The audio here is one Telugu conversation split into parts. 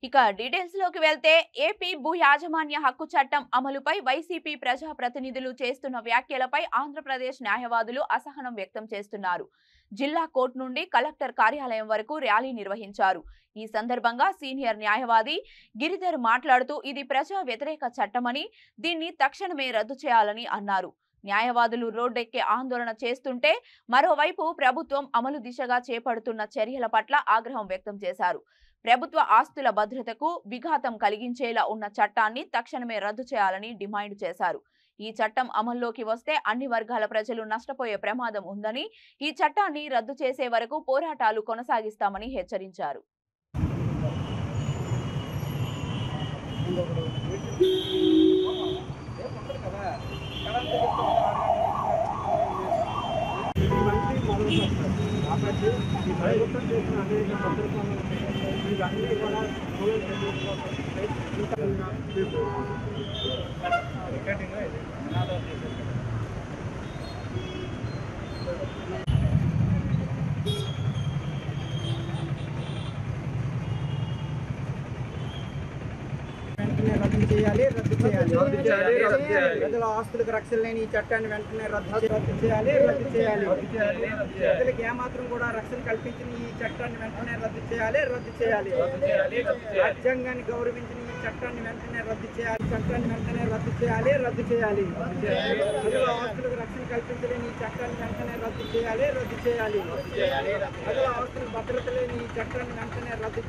ఇక డీటెయిల్స్ లోకి వెళ్తే ఏపీ భూ యాజమాన్య హక్కు చట్టం అమలుపై వైసీపీ ప్రజా ప్రతినిధులు చేస్తున్న వ్యాఖ్యలపై ఆంధ్రప్రదేశ్ న్యాయవాదులు అసహనం వ్యక్తం చేస్తున్నారు. జిల్లా కోర్టు నుండి కలెక్టర్ కార్యాలయం వరకు ర్యాలీ నిర్వహించారు. ఈ సందర్భంగా సీనియర్ న్యాయవాది గిరిధర్ మాట్లాడుతూ ఇది ప్రజా వ్యతిరేక చట్టమని, దీన్ని తక్షణమే రద్దు చేయాలని అన్నారు. న్యాయవాదులు రోడ్డెక్కే ఆందోళన చేస్తుంటే మరోవైపు ప్రభుత్వం అమలు దిశగా చేపడుతున్న చర్యల పట్ల ఆగ్రహం వ్యక్తం చేశారు. ప్రభుత్వ ఆస్తుల భద్రతకు విఘాతం కలిగించేలా ఉన్న చట్టాన్ని తక్షణమే రద్దు చేయాలని డిమాండ్ చేశారు. ఈ చట్టం అమల్లోకి వస్తే అన్ని వర్గాల ప్రజలు నష్టపోయే ప్రమాదం ఉందని, ఈ చట్టాన్ని రద్దు చేసే వరకు పోరాటాలు కొనసాగిస్తామని హెచ్చరించారు. రద్దు చేయాలి. ప్రజల ఆస్తులకు రక్షణ లేని ఈ చట్టాన్ని వెంటనే రద్దు చేయాలి. ప్రజలకు ఏమాత్రం కూడా రక్షణ కల్పించిన ఈ చట్టాన్ని వెంటనే రద్దు చేయాలి. రాజ్యాంగాన్ని గౌరవించిన ఈ చట్టాన్ని వెంటనే రద్దు చేయాలి. ప్రజల ఆస్తులకు రక్షణ కల్పించలేని ఈ చట్టాన్ని వెంటనే రద్దు చేయాలి. ప్రజల ఆస్తులకు భద్రత లేని ఈ చట్టాన్ని వెంటనే రద్దు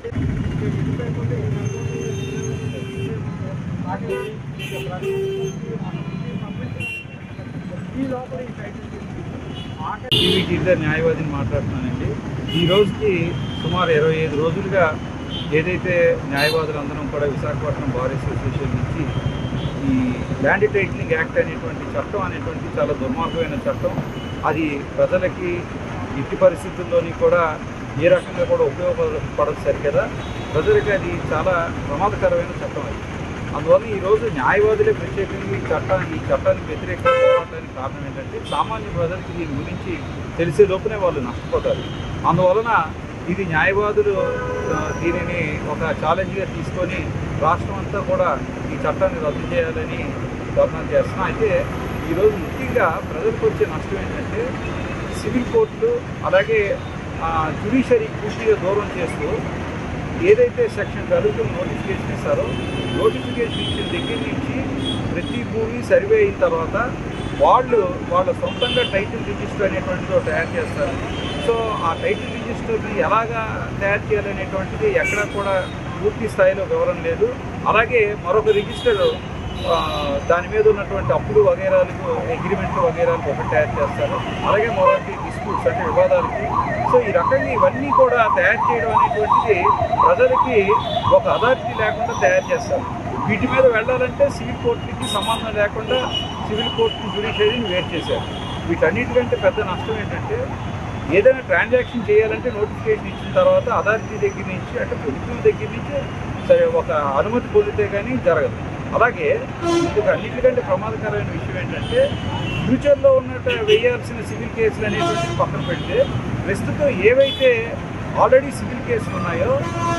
న్యాయవాదిని మాట్లాడుతున్నానండి. ఈ రోజుకి సుమారు 25 రోజులుగా ఏదైతే న్యాయవాదులందరం కూడా విశాఖపట్నం బార్ అసోసియేషన్ నుంచి ఈ ల్యాండ్ టైటిలింగ్ యాక్ట్ అనేటువంటి చట్టం అనేటువంటి చాలా దుర్మార్గమైన చట్టం, అది ప్రజలకి ఎట్టి పరిస్థితుల్లోని కూడా ఏ రకంగా కూడా ఉపయోగపడదు సరికదా, ప్రజలకి అది చాలా ప్రమాదకరమైన చట్టం అది. అందువల్ల ఈరోజు న్యాయవాదులే ప్రత్యేకంగా ఈ చట్టానికి వ్యతిరేకంగా పోరాటానికి కారణం ఏంటంటే సామాన్య ప్రజలకి దీని గురించి తెలిసే లోపునే వాళ్ళు నష్టపోతారు. అందువలన ఇది న్యాయవాదులు దీనిని ఒక ఛాలెంజ్గా తీసుకొని రాష్ట్రం అంతా కూడా ఈ చట్టాన్ని రద్దు చేయాలని ధర్నా చేస్తున్నాం. అయితే ఈరోజు ముఖ్యంగా ప్రజలకు వచ్చే నష్టం ఏంటంటే సివిల్ కోర్టులు అలాగే జ్యుడిషియరీ పూర్తిగా దూరం చేస్తూ ఏదైతే సెక్షన్ 12 నోటిఫికేషన్ ఇస్తారో, నోటిఫికేషన్ ఇచ్చిన దగ్గర నుంచి ప్రతి భూమి సర్వే అయిన తర్వాత వాళ్ళ సొంతంగా టైటిల్ రిజిస్టర్ అనేటువంటిది తయారు చేస్తారు. సో ఆ టైటిల్ రిజిస్టర్ని ఎలాగా తయారు చేయాలనేటువంటిది ఎక్కడా కూడా పూర్తి స్థాయిలో వివరం లేదు. అలాగే మరొక రిజిస్టర్ దాని మీద ఉన్నటువంటి అప్పులు వగైరాలకు అగ్రిమెంట్లు వగైరాలకు ఒకటి తయారు చేస్తారు. అలాగే మరొకటి డిస్ప్యూట్స్ అంటే వివాదాలకి. సో ఈ రకంగా ఇవన్నీ కూడా తయారు చేయడం అనేటువంటిది ప్రజలకి ఒక అథారిటీ లేకుండా తయారు చేస్తారు. వీటి మీద వెళ్ళాలంటే సివిల్ కోర్టులకి సంబంధం లేకుండా సివిల్ కోర్టు జ్యుడిషియరీని వేరు చేశారు. వీటన్నిటికంటే పెద్ద నష్టం ఏంటంటే ఏదైనా ట్రాన్సాక్షన్ చేయాలంటే నోటిఫికేషన్ ఇచ్చిన తర్వాత అథారిటీ దగ్గర నుంచి అంటే ప్రభుత్వం దగ్గర నుంచి సరే ఒక అనుమతి పొందితే కానీ జరగదు. అలాగే ఇందుకు అన్నిటికంటే ప్రమాదకరమైన విషయం ఏంటంటే ఫ్యూచర్లో వేయాల్సిన సివిల్ కేసులు అనేటువంటిది పక్కన పెడితే ప్రస్తుతం ఏవైతే ఆల్రెడీ సివిల్ కేసులు ఉన్నాయో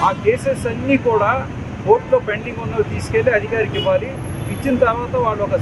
ఆ కేసెస్ అన్నీ కూడా కోర్టులో పెండింగ్ ఉన్నవి తీసుకెళ్ళి అధికారికి ఇవ్వాలి. ఇచ్చిన తర్వాత వాళ్ళు ఒక